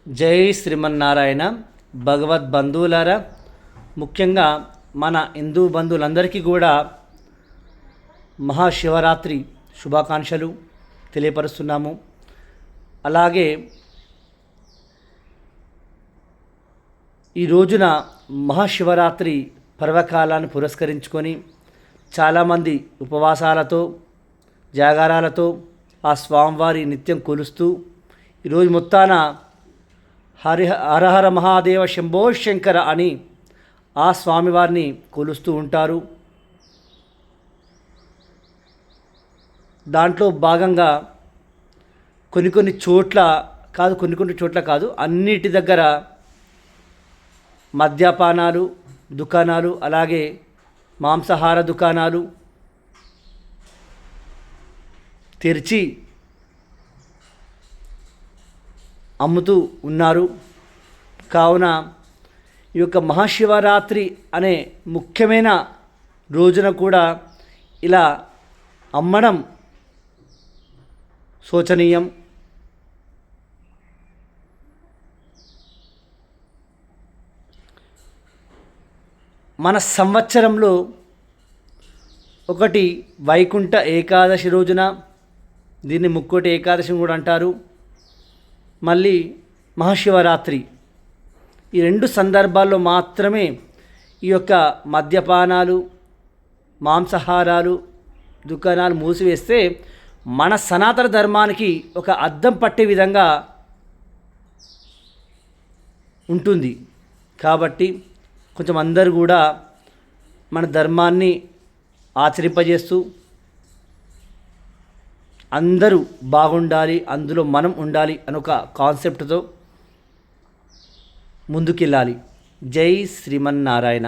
జై శ్రీమన్నారాయణ. భగవద్బంధువులారా, ముఖ్యంగా మన హిందూ బంధువులందరికీ కూడా మహాశివరాత్రి శుభాకాంక్షలు తెలియపరుస్తున్నాము. అలాగే ఈ రోజున మహాశివరాత్రి పర్వకాలాన్ని పురస్కరించుకొని చాలామంది ఉపవాసాలతో జాగారాలతో ఆ స్వామివారి నిత్యం కొలుస్తూ ఈరోజు మొత్తాన హరహర మహాదేవ శంభో శంకర అని ఆ స్వామివారిని కొలుస్తూ ఉంటారు. దాంట్లో భాగంగా కొన్ని చోట్ల కాదు అన్నిటి దగ్గర మద్యపానాలు దుకాణాలు, అలాగే మాంసాహార దుకాణాలు తెరిచి అమ్ముతూ ఉన్నారు. కావున ఈ యొక్క మహాశివరాత్రి అనే ముఖ్యమైన రోజున కూడా ఇలా అమ్మడం శోచనీయం. మన సంవత్సరంలో ఒకటి వైకుంఠ ఏకాదశి రోజున, దీన్ని ముక్కోటి ఏకాదశి కూడా అంటారు, మళ్ళీ మహాశివరాత్రి, ఈ రెండు సందర్భాల్లో మాత్రమే ఈ యొక్క మద్యపానాలు మాంసాహారాలు దుకాణాలు మూసివేస్తే మన సనాతన ధర్మానికి ఒక అద్దం పట్టే విధంగా ఉంటుంది. కాబట్టి కొంచెం అందరూ కూడా మన ధర్మాన్ని ఆచరింపజేస్తూ అందరూ బాగుండాలి, అందులో మనం ఉండాలి అని ఒక కాన్సెప్ట్తో ముందుకెళ్ళాలి. జై శ్రీమన్నారాయణ.